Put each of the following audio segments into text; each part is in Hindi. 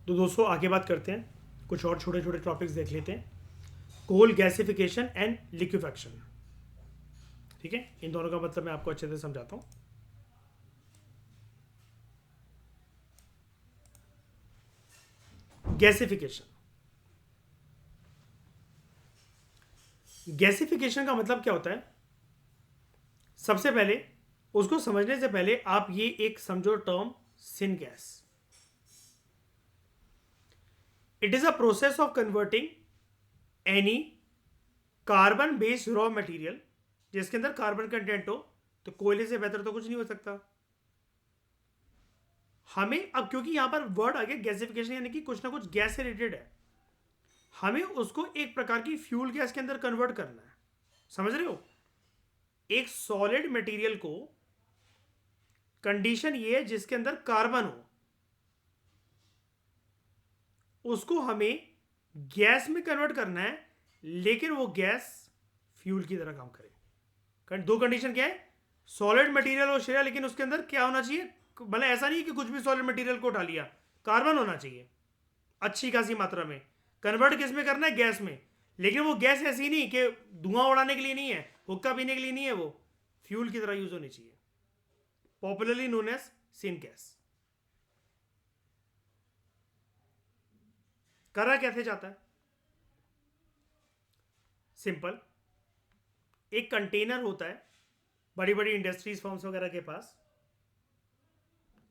तो दोस्तों आगे बात करते हैं, कुछ और छोटे छोटे टॉपिक्स देख लेते हैं। Coal gasification and liquefaction. ठीक है, इन दोनों का मतलब मैं आपको अच्छे से समझाता हूँ। गैसिफिकेशन का मतलब क्या होता है? सबसे पहले उसको समझने से पहले आप ये एक समझो term, syn gas. It is a process of converting any carbon based raw material जिसके अंदर कार्बन कंटेंट हो, तो कोयले से बेहतर तो कुछ नहीं हो सकता। हमें अब क्योंकि यहां पर वर्ड आ गया गैसिफिकेशन, यानी कि कुछ ना कुछ गैस से रिलेटेड है, हमें उसको एक प्रकार की फ्यूल गैस के अंदर कन्वर्ट करना है। समझ रहे हो? एक सॉलिड मटेरियल को कंडीशन ये है जिसके अंदर कार्बन हो, उसको हमें गैस में कन्वर्ट करना है, लेकिन वो गैस फ्यूल की तरह काम करे। दो कंडीशन क्या है? सॉलिड मटेरियल हो श्रेया, लेकिन उसके अंदर क्या होना चाहिए? मतलब ऐसा नहीं कि कुछ भी सॉलिड मटेरियल को उठा लिया, कार्बन होना चाहिए अच्छी खासी मात्रा में। कन्वर्ट किस में करना है? गैस में। लेकिन वो गैस ऐसी नहीं कि धुआं उड़ाने के लिए नहीं है, हुक्का पीने के लिए नहीं है, वो फ्यूल की तरह यूज होनी चाहिए। Popularly known as syn gas. करा कैसे जाता है? सिंपल, एक कंटेनर होता है बड़ी बड़ी इंडस्ट्रीज फर्म्स वगैरह के पास,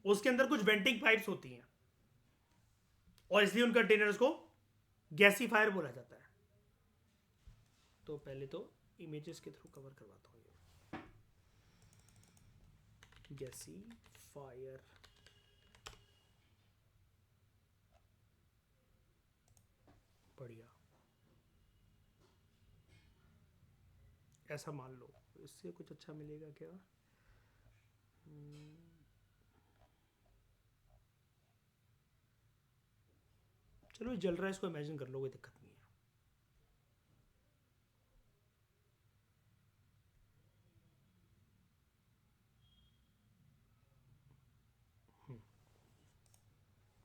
उसके अंदर कुछ वेंटिंग पाइप्स होती हैं और इसलिए उन कंटेनर्स को गैसीफायर बोला जाता है। तो पहले तो इमेजेस के थ्रू कवर करवाता हूँ ये। गैसीफायर, बढ़िया, ऐसा मान लो। इससे कुछ अच्छा मिलेगा क्या? चलो ये जल रहा है, इसको इमेजिन कर लो, कोई दिक्कत नहीं है।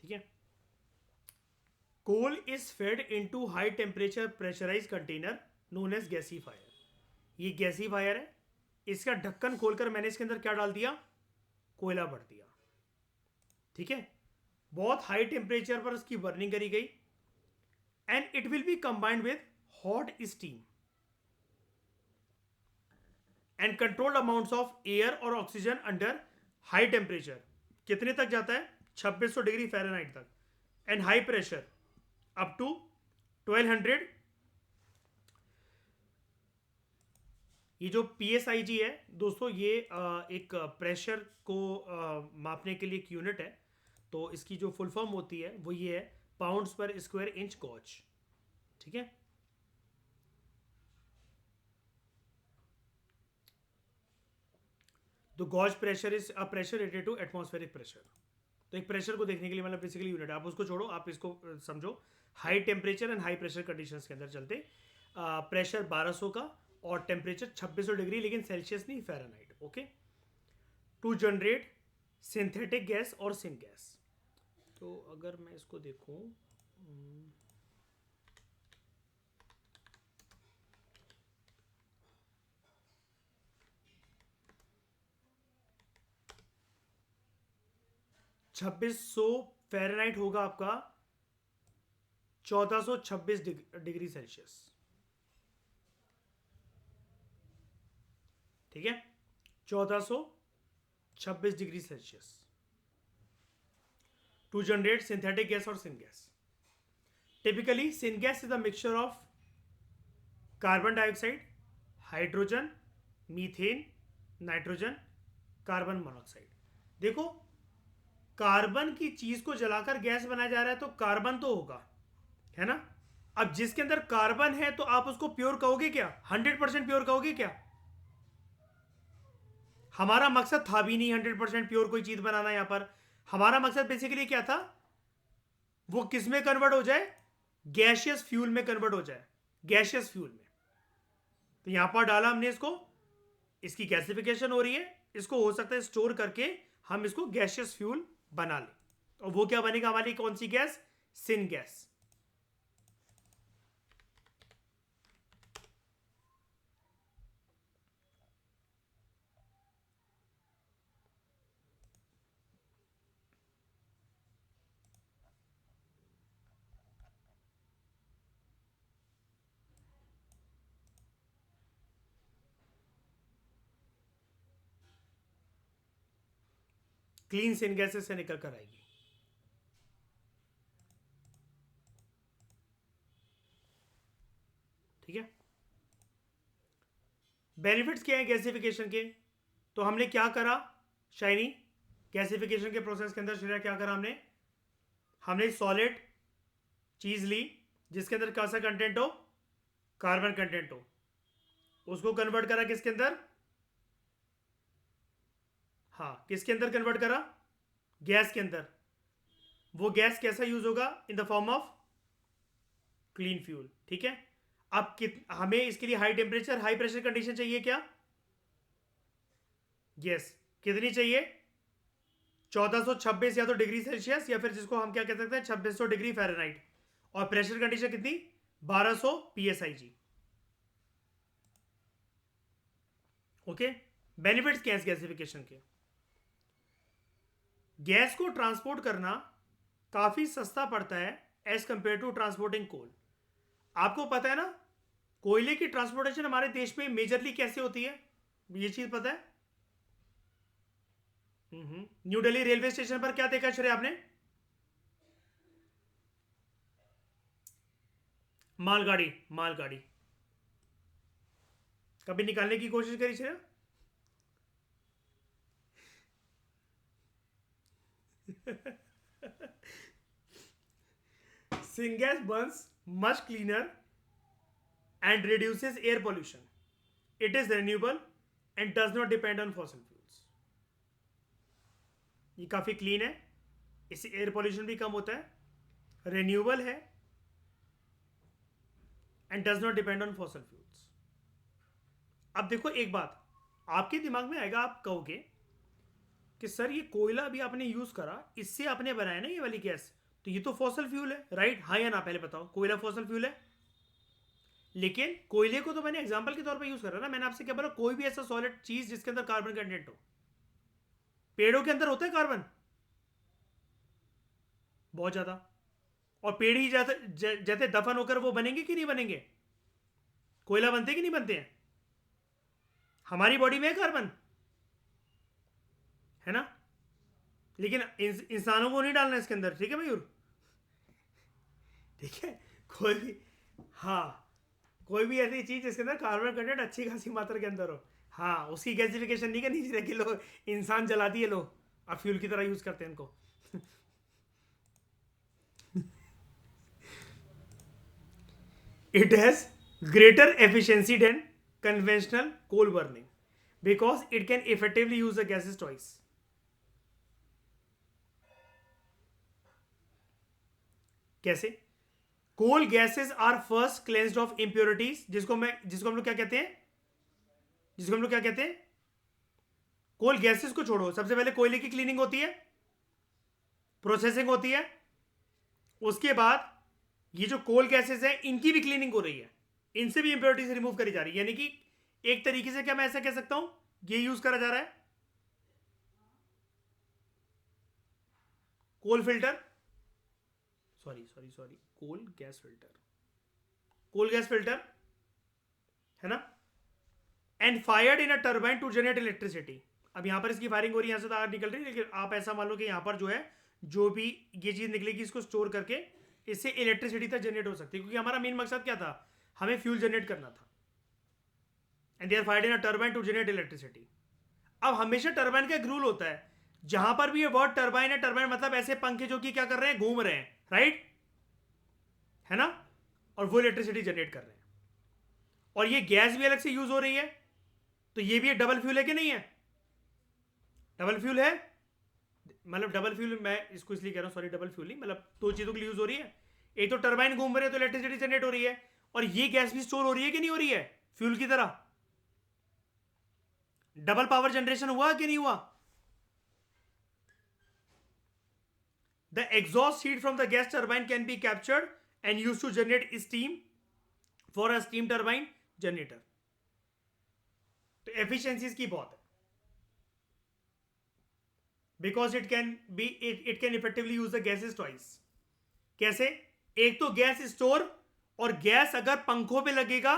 ठीक है। Coal is fed into high temperature pressurize container known as gasifier. ये गैसीफायर है। इसका ढक्कन खोलकर मैंने इसके अंदर क्या डाल दिया? कोयला भर दिया। ठीक है, बहुत हाई टेम्परेचर पर उसकी बर्निंग करी गई and it will be combined with hot steam and controlled amounts of air और ऑक्सीजन अंडर हाई टेम्परेचर। कितने तक जाता है? 2600 डिग्री फ़ारेनहाइट तक। And high pressure up to 1200। ये जो PSIG है दोस्तों, ये एक प्रेशर को मापने के लिए एक यूनिट है। तो इसकी जो फुल फॉर्म होती है वो ये है, पाउंड्स पर स्क्वायर इंच गॉज। ठीक है, तो gauge pressure is a pressure related to atmospheric pressure. तो एक प्रेशर को देखने के लिए मतलब बेसिकली यूनिट है, आप उसको छोड़ो, आप इसको समझो। High temperature and high pressure conditions के अंदर चलते प्रेशर 1200 का और टेम्परेचर 2600 डिग्री, लेकिन सेल्सियस नहीं, Fahrenheit. Okay, to generate synthetic gas और सिन गैस। तो अगर मैं इसको देखूं, 2600 फ़ारेनहाइट होगा आपका 1426 डिग्री सेल्सियस। ठीक है, 1426 degree Celsius to generate synthetic gas और syn gas. Typically syngas is a mixture of carbon dioxide, hydrogen, methane, nitrogen, carbon monoxide. देखो, कार्बन की चीज को जलाकर गैस बनाया जा रहा है तो कार्बन तो होगा, है ना? अब जिसके अंदर कार्बन है तो आप उसको प्योर कहोगे क्या? 100% प्योर कहोगे क्या? हमारा मकसद था भी नहीं 100% प्योर कोई चीज बनाना। यहां पर हमारा मकसद बेसिकली क्या था? वो किस में कन्वर्ट हो जाए? गैशियस फ्यूल में कन्वर्ट हो जाए, गैशियस फ्यूल में। तो यहां पर डाला हमने इसको, इसकी गैसिफिकेशन हो रही है, इसको हो सकता है स्टोर करके हम इसको गैशियस फ्यूल बना लें। और वो क्या बनेगा हमारी? कौन सी गैस? Syn gas. क्लीन सिन गैसेस से निकल कर आएगी। ठीक है, बेनिफिट्स क्या है गैसिफिकेशन के? तो हमने क्या करा शाइनी, गैसिफिकेशन के प्रोसेस के अंदर श्रेया क्या करा हमने सॉलिड चीज ली जिसके अंदर कैसा कंटेंट हो, कार्बन कंटेंट हो, उसको कन्वर्ट करा किसके अंदर, हाँ किसके अंदर कन्वर्ट करा, गैस के अंदर। वो गैस कैसा यूज होगा, in the form of clean fuel. ठीक है, अब हमें इसके लिए high temperature high pressure condition चाहिए क्या, यस, कितनी चाहिए, 1426 या तो डिग्री सेल्सियस या फिर जिसको हम क्या कह सकते हैं 2600 डिग्री फ़ारेनहाइट, और प्रेशर कंडीशन कितनी, 1200 psig। ओके, बेनिफिट्स क्या है गैसिफिकेशन के, गैस को ट्रांसपोर्ट करना काफी सस्ता पड़ता है एज कंपेयर टू ट्रांसपोर्टिंग कोल। आपको पता है ना कोयले की ट्रांसपोर्टेशन हमारे देश में मेजरली कैसे होती है, ये चीज पता है? न्यू दिल्ली रेलवे स्टेशन पर क्या देखा श्रेय आपने, मालगाड़ी, मालगाड़ी कभी निकालने की कोशिश करी श्रेय? syngas burns much cleaner and reduces air pollution. It is renewable and does not depend on fossil fuels. ये काफ़ी क्लीन है, इससे एयर पॉल्यूशन भी कम होता है, रिन्यूएबल है and does not depend on fossil fuels. अब देखो एक बात आपके दिमाग में आएगा, आप कहोगे कि सर ये कोयला भी आपने यूज करा, इससे आपने बनाया ना ये वाली गैस, तो ये तो फॉसिल फ्यूल है, राइट? हाँ या ना, पहले बताओ, कोयला फॉसिल फ्यूल है। लेकिन कोयले को तो मैंने एग्जांपल के तौर पे यूज करा ना, मैंने आपसे क्या बोला, कोई भी ऐसा सॉलिड चीज जिसके अंदर कार्बन कंटेंट हो। पेड़ों के अंदर होता है कार्बन बहुत ज्यादा, और पेड़ ही जैसे दफन होकर वो बनेंगे कि नहीं बनेंगे, कोयला बनते कि नहीं बनते हैं? हमारी बॉडी में है कार्बन, है ना? लेकिन इंसानों को नहीं डालना इसके अंदर, ठीक है मयूर? ठीक है, कोई भी, हाँ कोई भी ऐसी चीज जिसके अंदर कार्बन कंटेंट अच्छी खासी मात्रा के अंदर हो, हाँ उसकी गैसिफिकेशन नहीं करनी चाहिए कि लोग इंसान जला दिए, लोग अब फ्यूल की तरह यूज करते हैं इनको। It has greater efficiency than conventional coal burning because it can effectively use the gases twice. कैसे? Coal gases are first cleansed of impurities, जिसको हम लोग क्या कहते हैं, कोल गैसेस को छोड़ो, सबसे पहले कोयले की क्लीनिंग होती है, प्रोसेसिंग होती है, उसके बाद ये जो कोल गैसेस है इनकी भी क्लीनिंग हो रही है, इनसे भी इंप्योरिटीज रिमूव करी जा रही है। यानी कि एक तरीके से क्या मैं ऐसा कह सकता हूं, ये यूज करा जा रहा है coal filter, sorry coal gas filter है ना, and fired in a turbine to generate electricity. अब यहां पर इसकी फायरिंग हो रही है, यहां से तो आग निकल रही है, लेकिन आप ऐसा मान लो कि यहां पर जो है जो भी ये चीज निकलेगी इसको स्टोर करके इससे इलेक्ट्रिसिटी तक जनरेट हो सकती है, क्योंकि हमारा मेन मकसद क्या था, हमें फ्यूल जनरेट करना था। And they are fired in a turbine to generate electricity. अब हमेशा टर्बाइन का एक रूल होता है, जहां पर भी ये वर्ड टर्बाइन है, टर्बाइन मतलब ऐसे पंखे जो कि क्या कर रहे हैं, घूम रहे हैं, राइट, है ना, और वो इलेक्ट्रिसिटी जनरेट कर रहे हैं, और ये गैस भी अलग से यूज हो रही है, तो ये भी एक डबल फ्यूल है कि नहीं है? डबल फ्यूल है, मतलब डबल फ्यूल, मैं इसको इसलिए कह रहा हूं, सॉरी डबल फ्यूल नहीं, मतलब दो चीजों के लिए यूज हो रही है, एक तो टर्बाइन घूम रहे हैं तो इलेक्ट्रिसिटी जनरेट हो रही है, और ये गैस भी स्टोर हो रही है कि नहीं हो रही है, फ्यूल की तरह। डबल पावर जनरेशन हुआ कि नहीं हुआ? The exhaust heat from the gas turbine can be captured and use to generate steam for a steam turbine generator. तो एफिशिएंसीज की बहुत है, because it can effectively use the gases twice. कैसे? एक तो गैस स्टोर, और गैस अगर पंखों पे लगेगा,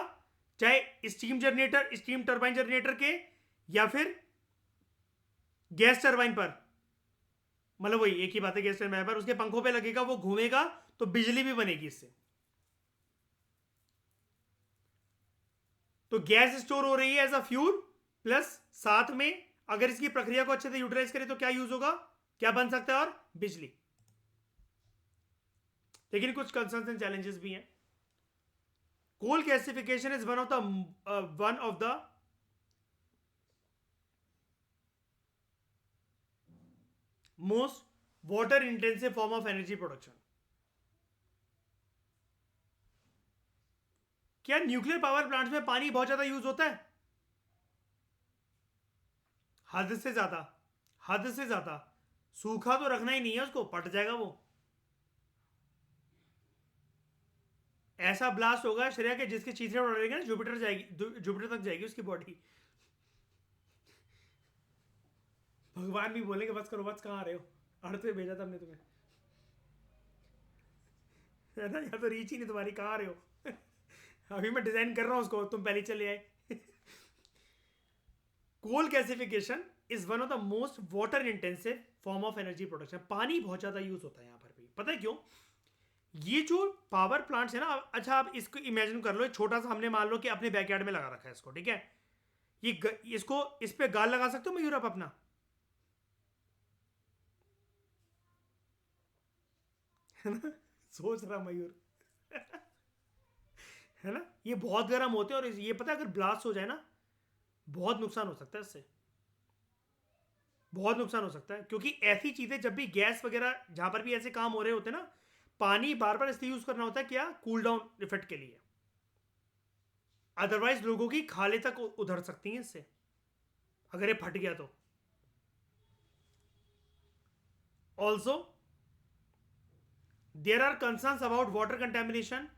चाहे steam generator, steam turbine generator के, या फिर गैस टरबाइन पर, मतलब वही एक ही बात है, गैस टरबाइन पर उसके पंखों पे लगेगा, वो घूमेगा तो बिजली भी बनेगी इससे. तो गैस स्टोर हो रही है एज अ फ्यूल, प्लस साथ में अगर इसकी प्रक्रिया को अच्छे से यूटिलाइज करें तो क्या यूज होगा, क्या बन सकता है, और बिजली. लेकिन कुछ कंसर्न्स एंड चैलेंजेस भी हैं. Coal gasification is one of the most water intensive form of energy production. क्या न्यूक्लियर पावर प्लांट्स में पानी बहुत ज्यादा यूज होता है? हद से ज्यादा, हद से ज्यादा. सूखा तो रखना ही नहीं है उसको, पट जाएगा वो. ऐसा ब्लास्ट होगा श्रेया के जिसके चीथड़े उड़ेंगे ना, जुपिटर जाएगी, जुपिटर तक जाएगी उसकी बॉडी. भगवान भी बोलेंगे बस करो, बस कहाँ आ रहे हो, अर्थ पे भेजा था हमने तुम्हें, है ना, या तो रीच ही नहीं तुम्हारी, कहाँ आ रहे हो. अभी मैं डिजाइन कर रहा हूं उसको, तुम पहले चले आए. Coal gasification is one of the most water intensive form of energy production. पानी बहुत ज्यादा यूज होता है यहां पर भी. पता है क्यों? ये जो पावर प्लांट्स है ना, अच्छा आप इसको इमेजिन कर लो, छोटा सा हमने मान लो कि अपने बैकयार्ड में लगा रखा है इसको, ठीक है. इसको इस पे गाल लगा सकते हो मयूर आप अपना? है ना, सोच रहा मयूर. है ना, ये बहुत गर्म होते हैं, और ये पता है अगर ब्लास्ट हो जाए ना, बहुत नुकसान हो सकता है इससे, बहुत नुकसान हो सकता है. क्योंकि ऐसी चीजें जब भी गैस वगैरह जहां पर भी ऐसे काम हो रहे होते हैं ना, पानी बार बार इसलिए यूज करना होता है, क्या, कूल डाउन इफेक्ट के लिए. अदरवाइज लोगों की खाले तक उधर सकती हैं इससे, अगर ये फट गया तो. Also there are concerns about water contamination,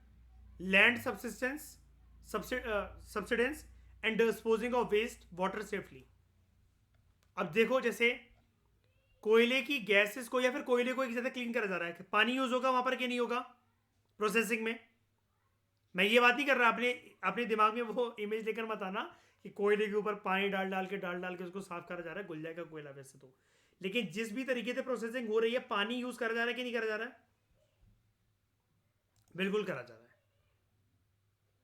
land subsidence and disposing of waste water safely. अब देखो, जैसे कोयले की गैसेस को या फिर कोयले को एक ज्यादा क्लीन करा जा रहा है, पानी यूज होगा वहां पर कि नहीं होगा प्रोसेसिंग में. मैं ये बात नहीं कर रहा, अपने अपने दिमाग में वो इमेज लेकर मत आना कि कोयले के ऊपर पानी डाल डाल के उसको साफ करा जा रहा है, घुल जाएगा कोयला वैसे तो. लेकिन जिस भी तरीके से प्रोसेसिंग हो रही है, पानी यूज करा जा रहा है कि नहीं करा जा रहा है? बिल्कुल करा जा रहा है.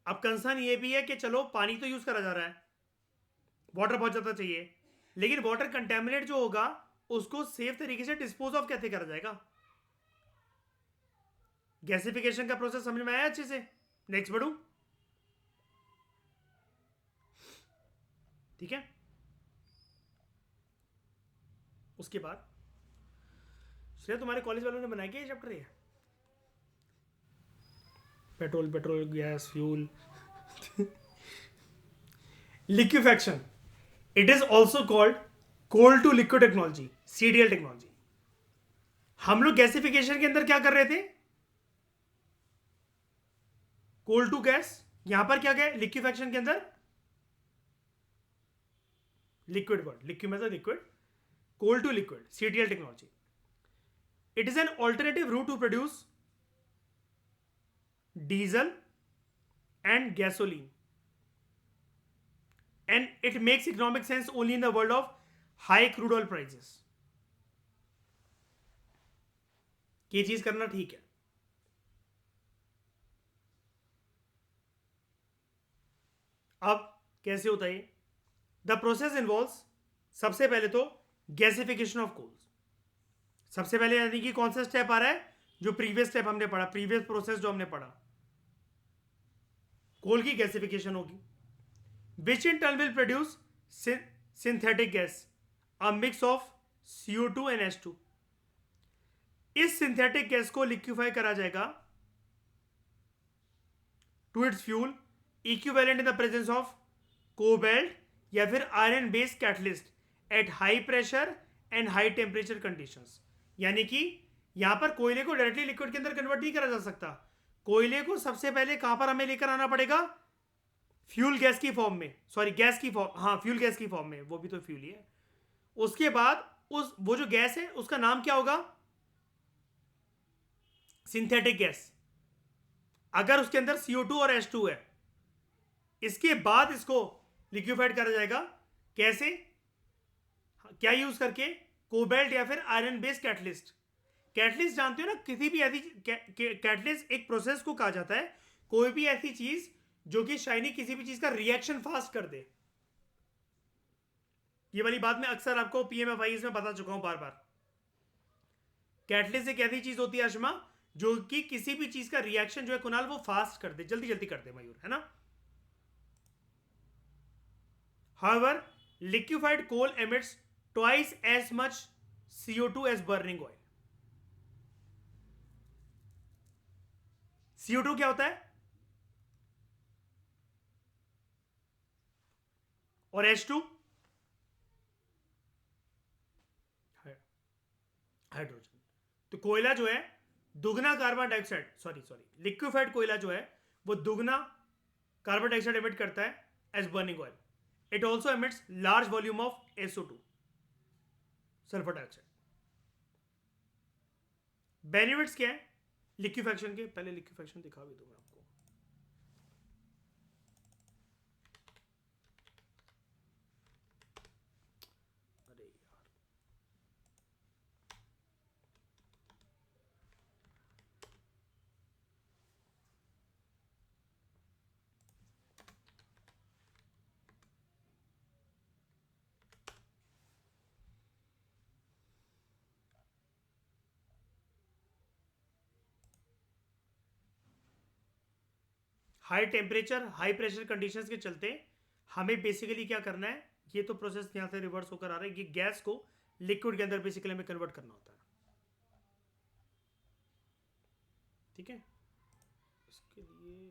अब कंसर्न ये भी है कि चलो पानी तो यूज करा जा रहा है, वाटर बहुत ज्यादा चाहिए, लेकिन वाटर कंटेमिनेट जो होगा उसको सेफ तरीके से डिस्पोज ऑफ कैसे करा जाएगा? गैसिफिकेशन का प्रोसेस समझ में आया अच्छे से? नेक्स्ट बढ़ू, ठीक है. उसके बाद श्रेया, तुम्हारे कॉलेज वालों ने बनाया क्या ये चैप्टर? ये petrol gas fuel. Liquefaction, it is also called coal to liquid technology, CDL technology. हम लोग गैसिफिकेशन के अंदर क्या कर रहे थे? Coal to gas. यहां पर क्या गया लिक्विफैक्शन के अंदर? लिक्विड वर्ड, लिक्विड मतलब liquid, coal to liquid, CDL technology. It is an alternative route to produce diesel and gasoline, and it makes economic sense only in the world of high crude oil prices. ये चीज करना ठीक है. अब कैसे होता है? द प्रोसेस इन्वॉल्व्स, सबसे पहले तो गैसिफिकेशन ऑफ कोल्स. सबसे पहले यानी कि कौन सा स्टेप आ रहा है? जो प्रीवियस स्टेप हमने पढ़ा, प्रीवियस प्रोसेस जो हमने पढ़ा, कोल की गैसिफिकेशन होगी, which in turn will produce synthetic gas, a mix of CO2 and H2. इस सिंथेटिक गैस को लिक्विफाई करा जाएगा to its fuel equivalent in the presence of cobalt या फिर iron based catalyst at high pressure and high temperature conditions. यानी कि यहां पर कोयले को डायरेक्टली लिक्विड के अंदर कन्वर्ट नहीं करा जा सकता। कोयले को सबसे पहले कहां पर हमें लेकर आना पड़ेगा? फ्यूल गैस की फॉर्म में, सॉरी गैस की फॉर्म, हाँ फ्यूल गैस की फॉर्म में, वो भी तो फ्यूल ही है। उसके बाद उस वो जो गैस है उसका नाम क्या होगा? Synthetic gas. अगर उसके अंदर CO2 और H2 है, इसके बाद इसको लिक्विफाइड करा जाएगा। कैसे? क्या यूज करके? कोबाल्ट या फिर आयरन बेस्ड कैटलिस्ट। कैटलिस्ट जानते हो ना, किसी भी ऐसी कैटलिस्ट एक प्रोसेस को कहा जाता है, कोई भी ऐसी चीज जो कि शाइनी किसी भी चीज का रिएक्शन फास्ट कर दे। ये वाली बात मैं अक्सर आपको PMFIs में बता चुका हूं बार बार। कैटलिस्ट एक ऐसी चीज होती है अशमा, जो कि किसी भी चीज का रिएक्शन जो है कुणाल वो फास्ट कर दे, जल्दी जल्दी कर दे मयूर, है ना। However, liquefied coal emits twice as much CO2 as burning oil. CO2 क्या होता है? और H2 हाइड्रोजन। तो कोयला जो है दुगना कार्बन डाइऑक्साइड, लिक्विफाइड कोयला जो है वो दुगना कार्बन डाइऑक्साइड एमिट करता है as burning oil. It also emits large volume of SO2, sulphur dioxide. Benefits क्या है लिक्विफैक्शन के? पहले लिक्विफैक्शन दिखा भी दूं मैं आपको। अरे यार, high temperature high pressure conditions के चलते हमें बेसिकली क्या करना है, ये तो प्रोसेस यहां से रिवर्स होकर आ रहा है, ये गैस को लिक्विड के अंदर बेसिकली हमें कन्वर्ट करना होता है। ठीक है, इसके लिए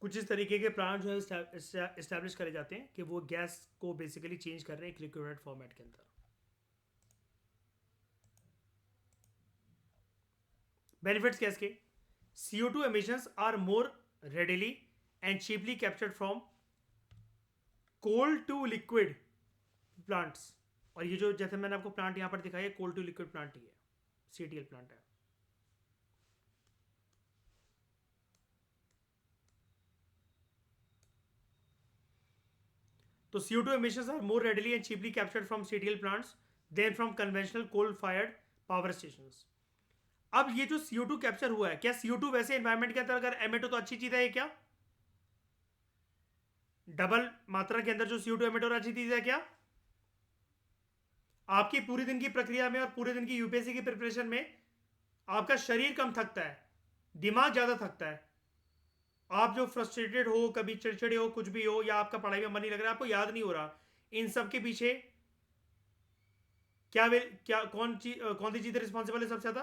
कुछ इस तरीके के प्लांट जो है इस्टेब्लिश करे जाते हैं कि वो गैस को बेसिकली चेंज कर रहे हैं एक लिक्विड फॉर्मेट के अंदर। बेनिफिट्स गैस के? CO2 emissions are more readily and cheaply captured from coal to liquid plants। और ये जो जैसे मैंने आपको प्लांट यहां पर दिखाया है, कोल टू लिक्विड प्लांट ही है, CTL प्लांट है। तो CO2 emissions are more readily and cheaply captured from CTL plants than from conventional coal fired power stations। अब ये जो CO2 कैप्चर हुआ है, क्या CO2 वैसे एनवायरमेंट के अंदर अगर एमिट हो तो अच्छी चीज है ये? क्या डबल मात्रा के अंदर जो CO2 एमिट हो रहा अच्छी चीज है क्या? आपकी पूरी दिन की प्रक्रिया में और पूरे दिन की UPSC की प्रिपरेशन में आपका शरीर कम थकता है, दिमाग ज्यादा थकता है। आप जो फ्रस्ट्रेटेड हो, कभी चिड़चिड़े हो, कुछ भी हो, या आपका पढ़ाई में मन नहीं लग रहा है, आपको याद नहीं हो रहा, इन सब के पीछे क्या कौन सी चीज रिस्पॉन्सिबल है सबसे ज्यादा?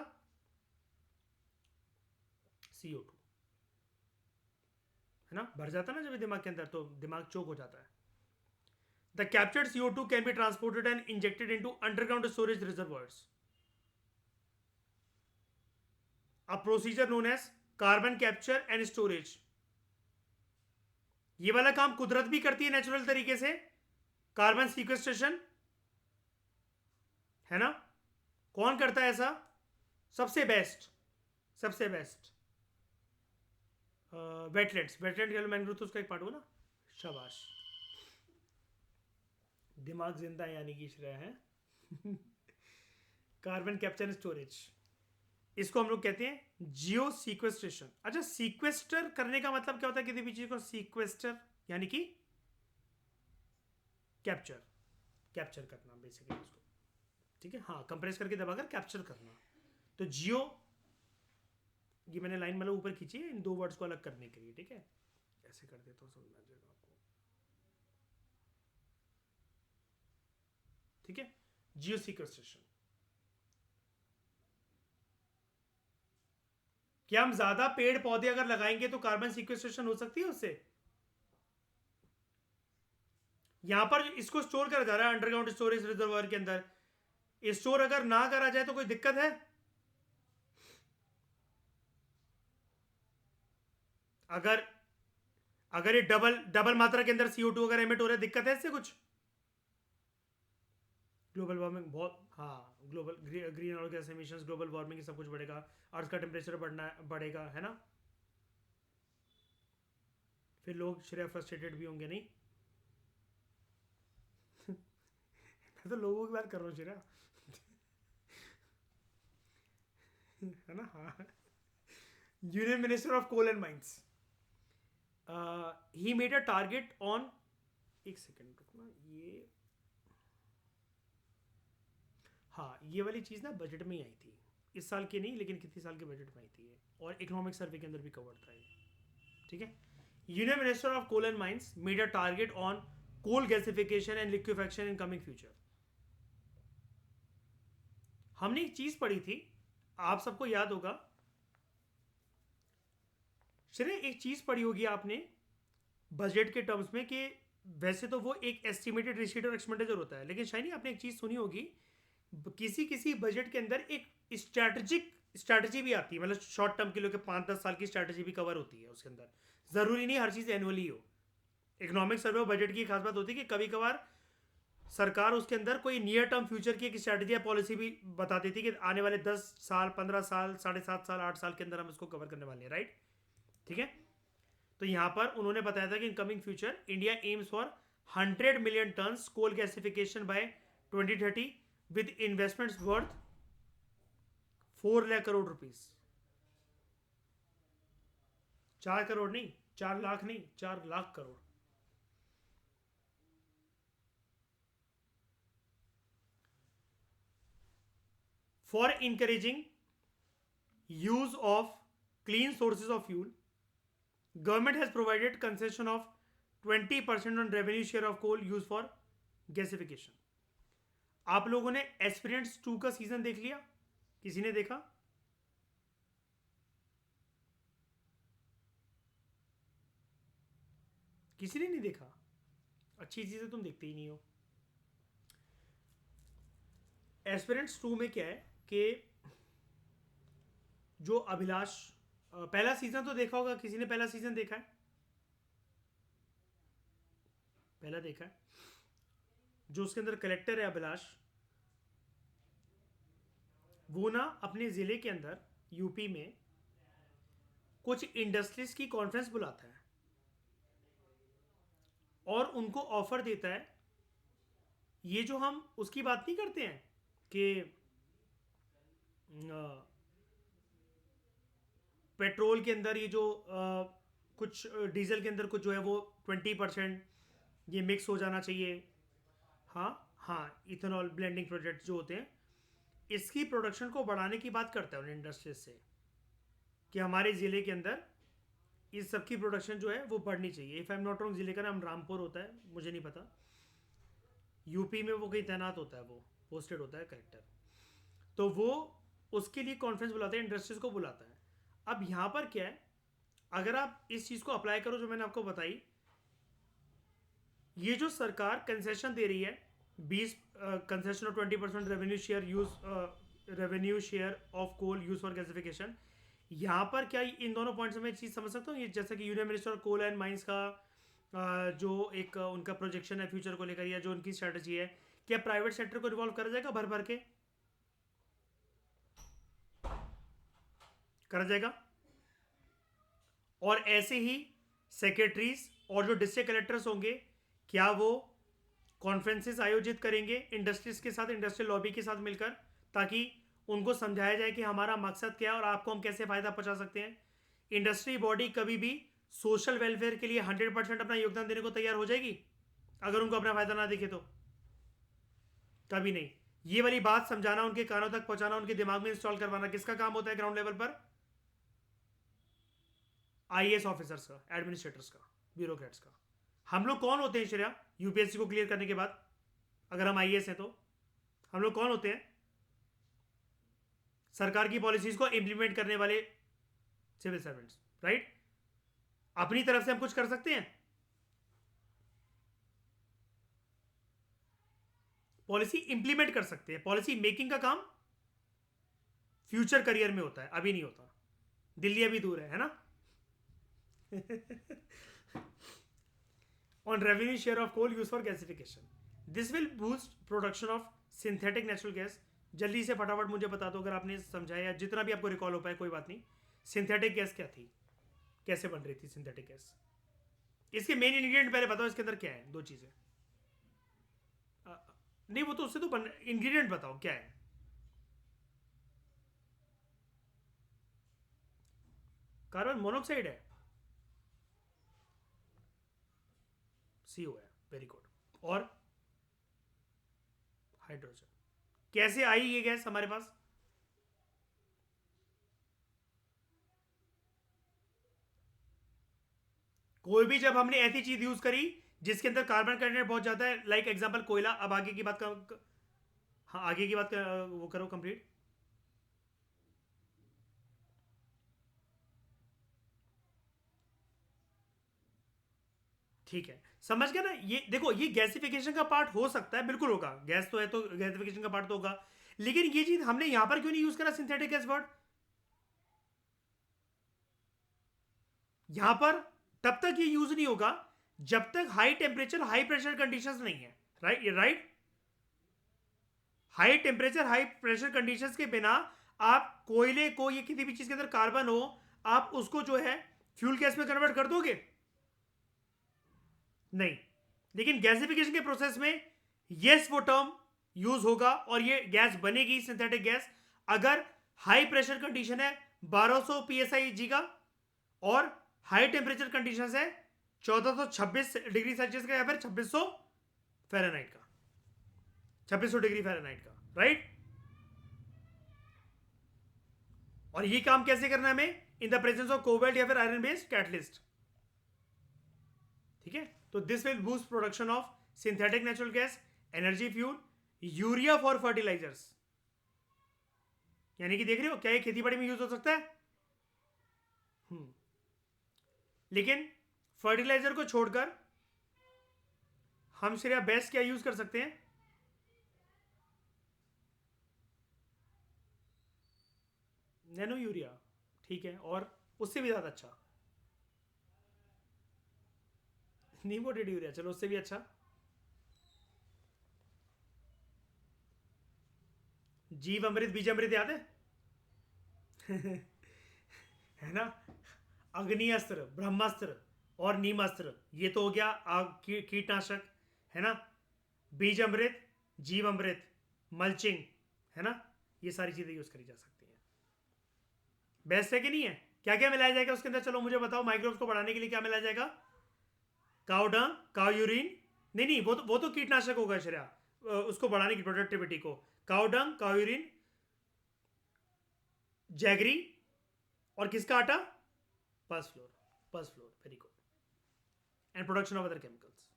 CO2, है ना। भर जाता है ना जब दिमाग के अंदर, तो दिमाग चोक हो जाता है। The captured CO2 can be transported and injected into underground storage reservoirs, a procedure known as carbon capture and storage. ये वाला काम कुदरत भी करती है नेचुरल तरीके से, कार्बन सीक्वेस्ट्रेशन, है ना। कौन करता है ऐसा? सबसे बेस्ट वेटलैंड्स। वेटलैंड मैंग्रोव तो उसका एक पार्ट हुआ ना। शाबाश, दिमाग जिंदा यानी कि श्रेय है। कार्बन कैप्चर स्टोरेज, इसको हम लोग कहते हैं जियो सीक्वेस्ट्रेशन। अच्छा, सीक्वेस्टर करने का मतलब क्या होता है किसी भी चीज को? सीक्वेस्टर यानी कि कैप्चर करना बेसिकली उसको, ठीक है। हाँ, कंप्रेस करके दबाकर कैप्चर करना। तो जियो, ये मैंने लाइन मतलब ऊपर खींची है इन दो वर्ड्स को अलग करने के लिए, ठीक है। ऐसे कर देता हूँ, समझ आ जाएगा आपको। ठीक है, जियो सीक्वेस्ट्रेशन। क्या हम ज्यादा पेड़ पौधे अगर लगाएंगे तो कार्बन सीक्वेस्ट्रेशन हो सकती है उससे? यहां पर इसको स्टोर करा जा रहा है अंडरग्राउंड स्टोरेज रिजर्वर के अंदर, स्टोर अगर ना करा जाए तो कोई दिक्कत है? अगर अगर ये डबल डबल मात्रा के अंदर CO2 अगर एमिट हो रहा है, दिक्कत है इससे कुछ? ग्लोबल वार्मिंग बहुत, हाँ, global green house gas emissions, global warming, सब कुछ बढ़ेगा, अर्थ का टेम्परेचर बढ़ेगा, है ना? फिर लोग श्रेय फ्रस्ट्रेटेड भी होंगे, नहीं? मैं तो लोगों की बात कर रहा हूँ श्रेया, है ना? हाँ। Union minister of coal and mines, he made a target on, एक सेकेंड रुकना, ये, हाँ, ये वाली चीज़ ना बजट में ही आई थी, इस साल की नहीं लेकिन कितनी साल के बजट में आई थी ये, और इकोनॉमिक सर्वे के अंदर भी कवर था ये, ठीक है। Union minister of coal and mines made a target on coal gasification and liquefaction in coming future. हमने एक चीज पढ़ी थी, आप सबको याद होगा, श्रेय एक चीज पढ़ी होगी आपने बजट के टर्म्स में, कि वैसे तो वो एक एस्टिमेटेड रिसीट और एक्सपेंडिचर होता है, लेकिन शायद आपने एक चीज सुनी होगी, किसी किसी बजट के अंदर एक स्ट्रैटेजिक स्ट्रैटेजी भी आती है, मतलब शॉर्ट टर्म के लिए 5-10 साल की स्ट्रैटेजी भी कवर होती है उसके अंदर। जरूरी नहीं हर चीज एनुअली हो। इकोनॉमिक सर्वे और बजट की खास बात होती है कि कभी कभार सरकार उसके अंदर कोई नियर टर्म फ्यूचर की एक स्ट्रैटेजी या पॉलिसी भी बता देती है कि आने वाले 10 साल, 15 साल, 7.5 साल, 8 साल के अंदर हम इसको कवर करने वाले हैं, राइट? ठीक है। तो यहां पर उन्होंने बताया था कि in coming future India aims for 100 million ton coal gasification by 2030 with investments worth 4 lakh crore rupees. 4 crore नहीं, 4 लाख नहीं, 4 lakh crore. For encouraging use of clean sources of fuel, government has provided concession of 20% on revenue share of coal use for gasification. आप लोगों ने एस्पिरेंट्स 2 का सीजन देख लिया? किसी ने देखा? किसी ने नहीं देखा? अच्छी चीजें तुम देखते ही नहीं हो। एस्पिरेंट्स 2 में क्या है कि जो अभिलाष, पहला सीजन तो देखा होगा, किसी ने पहला सीजन देखा है? पहला देखा है? जो उसके अंदर कलेक्टर है अभिलाष, वो ना अपने ज़िले के अंदर यूपी में कुछ इंडस्ट्रीज की कॉन्फ्रेंस बुलाता है और उनको ऑफर देता है, ये जो हम उसकी बात नहीं करते हैं कि पेट्रोल के अंदर ये जो कुछ डीजल के अंदर कुछ जो है वो 20% ये मिक्स हो जाना चाहिए, हाँ हाँ, इथेनॉल ब्लेंडिंग प्रोजेक्ट जो होते हैं, इसकी प्रोडक्शन को बढ़ाने की बात करता है उन इंडस्ट्रीज से, कि हमारे ज़िले के अंदर इस सब की प्रोडक्शन जो है वो बढ़नी चाहिए। If I am not wrong, ज़िले का नाम रामपुर होता है, मुझे नहीं पता, यूपी में वो कहीं तैनात होता है, वो पोस्टेड होता है कलेक्टर। तो वो उसके लिए कॉन्फ्रेंस बुलाता है, इंडस्ट्रीज को बुलाता है। अब यहाँ पर क्या है, अगर आप इस चीज़ को अप्लाई करो जो मैंने आपको बताई, ये जो सरकार कंसेशन दे रही है, 20 concession of 20% revenue share of coal use for gasification, यहाँ पर क्या इन दोनों पॉइंट से मैं एक चीज़ समझ सकता हूँ, ये जैसा कि union minister of coal and mines का जो एक उनका प्रोजेक्शन है फ्यूचर को लेकर, या जो उनकी स्ट्रैटेजी है, क्या प्राइवेट सेक्टर को इन्वॉल्व करा जाएगा? भर भर के करा जाएगा। और ऐसे ही सेक्रेटरीज और जो डिस्ट्रिक्ट कलेक्टर्स होंगे, क्या वो कॉन्फ्रेंसेस आयोजित करेंगे इंडस्ट्रीज के साथ, इंडस्ट्रियल लॉबी के साथ मिलकर, ताकि उनको समझाया जाए कि हमारा मकसद क्या है और आपको हम कैसे फायदा पहुंचा सकते हैं। इंडस्ट्री बॉडी कभी भी सोशल वेलफेयर के लिए 100% अपना योगदान देने को तैयार हो जाएगी अगर उनको अपना फायदा ना दिखे तो? कभी नहीं। ये वाली बात समझाना, उनके कानों तक पहुंचाना, उनके दिमाग में इंस्टॉल करवाना किसका काम होता है ग्राउंड लेवल पर? IAS ऑफिसर्स का, एडमिनिस्ट्रेटर्स का, ब्यूरोक्रेट्स का। हम लोग कौन होते हैं श्रेया यूपीएससी को क्लियर करने के बाद, अगर हम IAS हैं तो? हम लोग कौन होते हैं? सरकार की पॉलिसीज को इंप्लीमेंट करने वाले सिविल सर्वेंट्स, राइट? अपनी तरफ से हम कुछ कर सकते हैं? पॉलिसी इंप्लीमेंट कर सकते हैं। पॉलिसी मेकिंग का काम फ्यूचर करियर में होता है, अभी नहीं होता। दिल्ली अभी दूर है ना? On revenue share of coal used for gasification. This will boost production of synthetic natural gas. जल्दी से फटाफट मुझे बता दो अगर आपने समझा या जितना भी आपको रिकॉल हो पाए, कोई बात नहीं। सिंथेटिक गैस क्या थी, कैसे बन रही थी सिंथेटिक गैस? इसके मेन इंग्रेडिएंट पहले बताओ, इसके अंदर क्या है? दो चीजें। नहीं, वो तो उससे तो बन, इंग्रेडिएंट बताओ क्या है। कार्बन मोनोऑक्साइड है, CO है, वेरी गुड। और हाइड्रोजन। कैसे आई ये गैस हमारे पास? कोई भी जब हमने ऐसी चीज यूज करी जिसके अंदर कार्बन कंटेंट बहुत ज्यादा है, लाइक एग्जांपल कोयला। अब आगे की बात हाँ, आगे की बात वो करो कंप्लीट। ठीक है, समझ गया ना? ये देखो, ये गैसिफिकेशन का पार्ट हो सकता है, बिल्कुल होगा। गैस तो है तो गैसिफिकेशन का पार्ट तो होगा। लेकिन ये चीज हमने यहां पर क्यों नहीं यूज करा सिंथेटिक गैस वर्ड? यहां पर तब तक ये यूज नहीं होगा जब तक high temperature high pressure conditions नहीं है, राइट? ये right. High temperature high pressure conditions के बिना आप कोयले को, ये किसी भी चीज के अंदर कार्बन हो, आप उसको जो है फ्यूल गैस में कन्वर्ट कर दोगे? नहीं। लेकिन गैसिफिकेशन के प्रोसेस में यस, वो टर्म यूज होगा और ये गैस बनेगी सिंथेटिक गैस अगर हाई प्रेशर कंडीशन है 1200 psi का, और हाई टेम्परेचर कंडीशन है 1426 डिग्री सेल्सियस का या फिर 2600 फ़ारेनहाइट का, 2600 डिग्री फ़ारेनहाइट का, राइट? और ये काम कैसे करना है हमें? In the presence of cobalt या फिर आयरन बेस्ड कैटलिस्ट। ठीक है, तो this will boost production of synthetic natural gas, energy fuel, urea for fertilizers. यानी कि देख रहे हो क्या ये खेती बाड़ी में यूज हो सकता है? लेकिन फर्टिलाइजर को छोड़कर हम सिर्फ बेस्ट क्या यूज कर सकते हैं? Nano urea. ठीक है, और उससे भी ज्यादा अच्छा नीमोटेड यूरिया, चलो उससे भी अच्छा जीव अमृत बीज अमृत, याद है? है ना? अग्नि अस्त्र, ब्रह्मास्त्र और नीमास्त्र, ये तो हो गया आग कीटनाशक, है ना? बीज अमृत, जीव अमृत, मल्चिंग, है ना? ये सारी चीजें यूज करी जा सकती हैं। बेस्ट है कि नहीं है? क्या क्या मिलाया जाएगा उसके अंदर, चलो मुझे बताओ। माइक्रोब्स को बढ़ाने के लिए क्या मिलाया जाएगा? Cow dung, cow urine. नहीं नहीं, वो तो कीटनाशक होगा श्रेया, उसको बढ़ाने की प्रोडक्टिविटी को। Cow dung, cow urine, jaggery, और किसका आटा? पस फ्लोर। पस floor, very good. And production of other chemicals.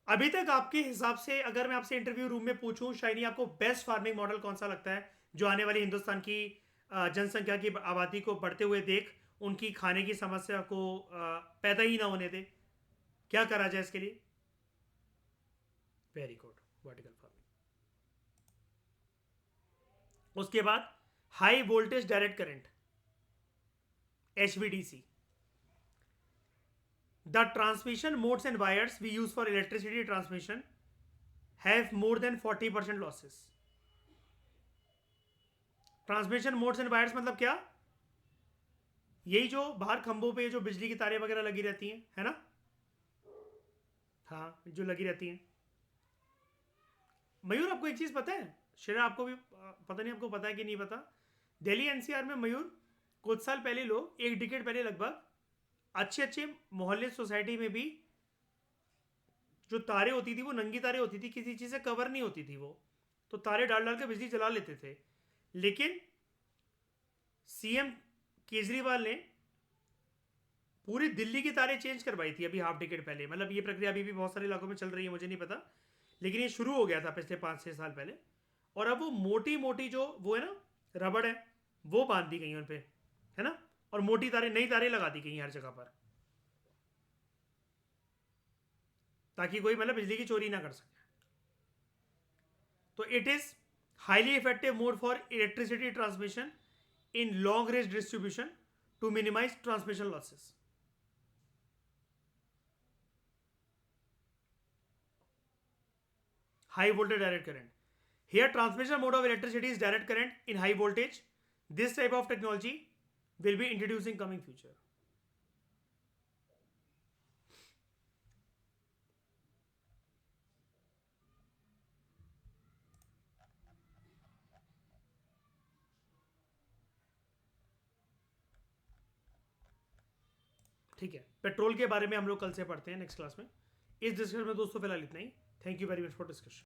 अभी तक आपके हिसाब से अगर मैं आपसे इंटरव्यू रूम में पूछूं, शायनी आपको बेस्ट फार्मिंग मॉडल कौन सा लगता है जो आने वाली हिंदुस्तान की जनसंख्या की आबादी को बढ़ते हुए देख उनकी खाने की समस्या को पैदा ही ना होने दे? क्या करा जाए इसके लिए? Very good, vertical farming. उसके बाद high voltage direct current, HVDC. The transmission modes and wires we use for electricity transmission have more than 40% losses. Transmission modes and wires मतलब क्या? यही जो बाहर खंभों पे जो बिजली की तारें वगैरह लगी रहती हैं, है ना? हाँ, जो लगी रहती हैं। मयूर, आपको एक चीज पता है? श्रेया, आपको भी पता नहीं आपको पता है कि नहीं पता। दिल्ली NCR में मयूर, कुछ साल पहले लोग, एक डिकेड पहले लगभग, अच्छे अच्छे मोहल्ले सोसाइटी में भी जो तारे होती थी वो नंगी तारे होती थी, किसी चीज़ से कवर नहीं होती थी वो, तो तारे डाल डाल के बिजली चला लेते थे। लेकिन CM केजरीवाल ने पूरी दिल्ली की तारें चेंज करवाई थी अभी हाफ डिकेड पहले। मतलब ये प्रक्रिया अभी भी बहुत सारे इलाकों में चल रही है, मुझे नहीं पता। लेकिन ये शुरू हो गया था पिछले 5-6 साल पहले, और अब वो मोटी मोटी जो वो है ना रबड़ है वो बांध दी गई उन पे, है ना, और मोटी तारें, नई तारें लगा दी गई हर जगह पर, ताकि कोई मतलब बिजली की चोरी ना कर सके. तो it is highly effective mode for electricity transmission in long range distribution to minimize transmission losses. High voltage direct current. Here transmission mode of electricity is direct current in high voltage. This type of technology will be introduced in coming future. ठीक है, पेट्रोल के बारे में हम लोग कल से पढ़ते हैं नेक्स्ट क्लास में. इस डिस्कशन में दोस्तों फिलहाल इतना ही. Thank you very much for discussion.